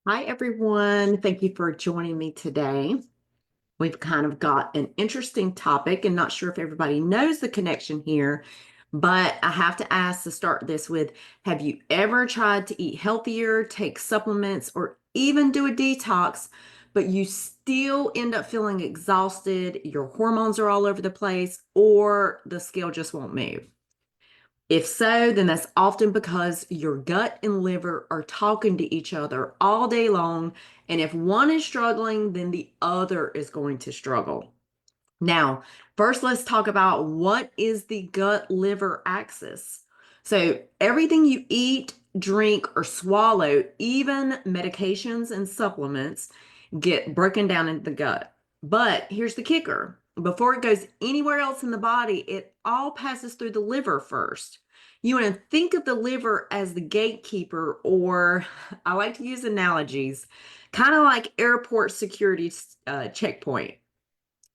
Hi, everyone. Thank you for joining me today. We've kind of got an interesting topic and not sure if everybody knows the connection here, but I have to ask to start this with, have you ever tried to eat healthier, take supplements, or even do a detox, but you still end up feeling exhausted, your hormones are all over the place, or the scale just won't move? If so, then that's often because your gut and liver are talking to each other all day long. And if one is struggling, then the other is going to struggle. Now, first, let's talk about what is the gut liver axis. So, everything you eat, drink, or swallow, even medications and supplements, get broken down into the gut. But here's the kicker: before it goes anywhere else in the body, it all passes through the liver first. You want to think of the liver as the gatekeeper, or I like to use analogies, kind of like airport security checkpoint.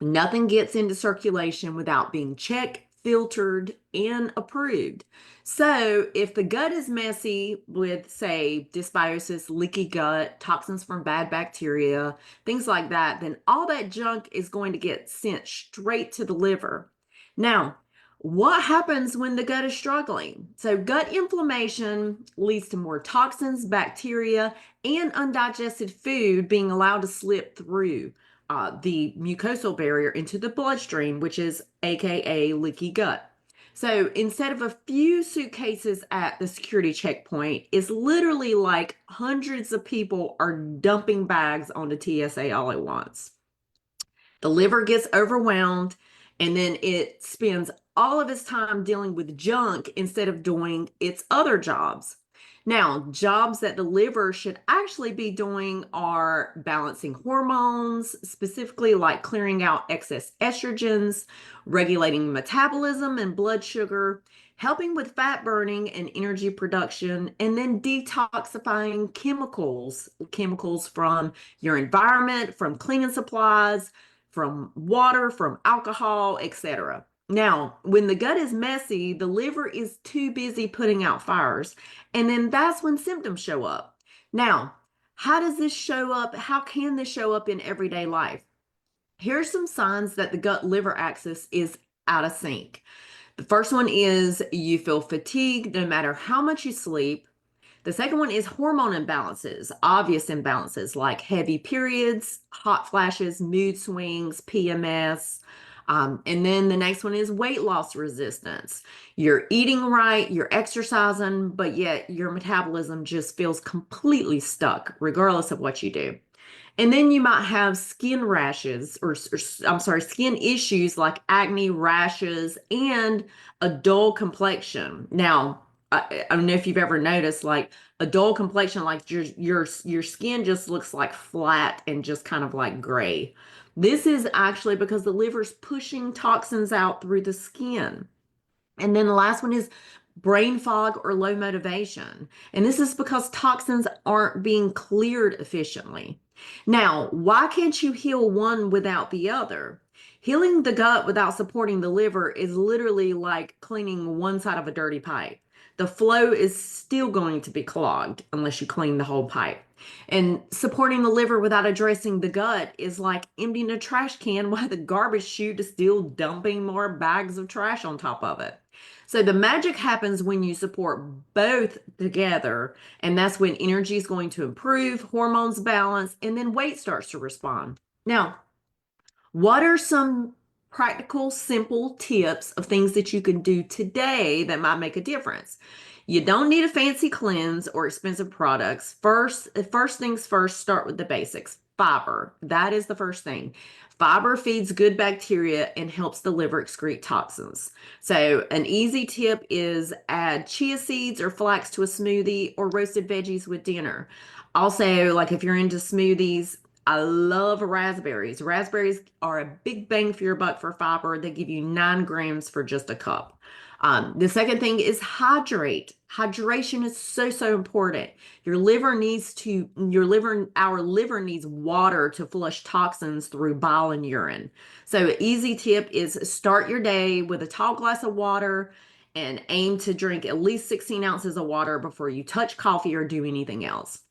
Nothing gets into circulation without being checked, filtered, and approved. So, if the gut is messy with, say, dysbiosis, leaky gut, toxins from bad bacteria, things like that, then all that junk is going to get sent straight to the liver. Now, what happens when the gut is struggling? So, gut inflammation leads to more toxins, bacteria, and undigested food being allowed to slip through the mucosal barrier into the bloodstream, which is AKA leaky gut. So instead of a few suitcases at the security checkpoint, it's literally like hundreds of people are dumping bags onto TSA all at once. The liver gets overwhelmed and then it spends all of its time dealing with junk instead of doing its other jobs. Now, jobs that the liver should actually be doing are balancing hormones, specifically like clearing out excess estrogens, regulating metabolism and blood sugar, helping with fat burning and energy production, and then detoxifying chemicals from your environment, from cleaning supplies, from water, from alcohol, etc. Now, when the gut is messy, the liver is too busy putting out fires, and then that's when symptoms show up. Now, how does this show up? How can this show up in everyday life? Here's some signs that the gut liver axis is out of sync. The first one is you feel fatigued no matter how much you sleep. The second one is hormone imbalances, obvious imbalances like heavy periods, hot flashes, mood swings, PMS. And then the next one is weight loss resistance. You're eating right, you're exercising, but yet your metabolism just feels completely stuck, regardless of what you do. And then you might have skin rashes, or I'm sorry, skin issues like acne, rashes, and a dull complexion. Now, I don't know if you've ever noticed, like a dull complexion, like your skin just looks like flat and just kind of like gray. This is actually because the liver's pushing toxins out through the skin. And then the last one is brain fog or low motivation. And this is because toxins aren't being cleared efficiently. Now, why can't you heal one without the other? Healing the gut without supporting the liver is literally like cleaning one side of a dirty pipe. The flow is still going to be clogged unless you clean the whole pipe. And supporting the liver without addressing the gut is like emptying a trash can while the garbage chute is still dumping more bags of trash on top of it. So the magic happens when you support both together, and that's when energy is going to improve, hormones balance, and then weight starts to respond. Now, what are some practical, simple tips of things that you can do today that might make a difference? You don't need a fancy cleanse or expensive products. First things first, start with the basics. Fiber. That is the first thing. Fiber feeds good bacteria and helps the liver excrete toxins. So, an easy tip is add chia seeds or flax to a smoothie or roasted veggies with dinner. Also, like if you're into smoothies, I love raspberries. Raspberries are a big bang for your buck for fiber. They give you 9 grams for just a cup. The second thing is hydrate. Hydration is so important. Our liver needs water to flush toxins through bile and urine. So, an easy tip is start your day with a tall glass of water and aim to drink at least 16 ounces of water before you touch coffee or do anything else.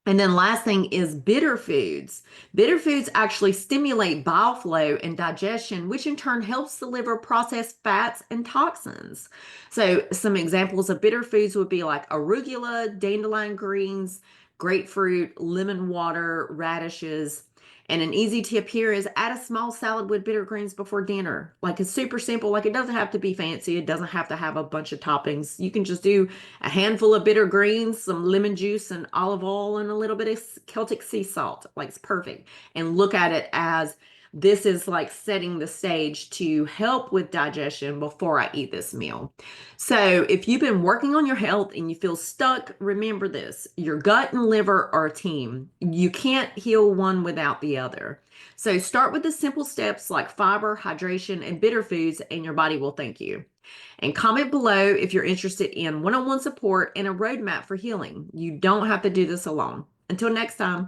And then last thing is bitter foods. Bitter foods actually stimulate bile flow and digestion, which in turn helps the liver process fats and toxins. So some examples of bitter foods would be like arugula, dandelion greens, grapefruit, lemon water, radishes. And an easy tip here is add a small salad with bitter greens before dinner. Like it's super simple. Like it doesn't have to be fancy. It doesn't have to have a bunch of toppings. You can just do a handful of bitter greens, some lemon juice and olive oil, and a little bit of Celtic sea salt. Like it's perfect. And look at it as this is like setting the stage to help with digestion before I eat this meal. So if you've been working on your health and you feel stuck, remember this: your gut and liver are a team. You can't heal one without the other. So start with the simple steps like fiber, hydration, and bitter foods, and your body will thank you. And comment below if you're interested in one-on-one support and a roadmap for healing. You don't have to do this alone. Until next time.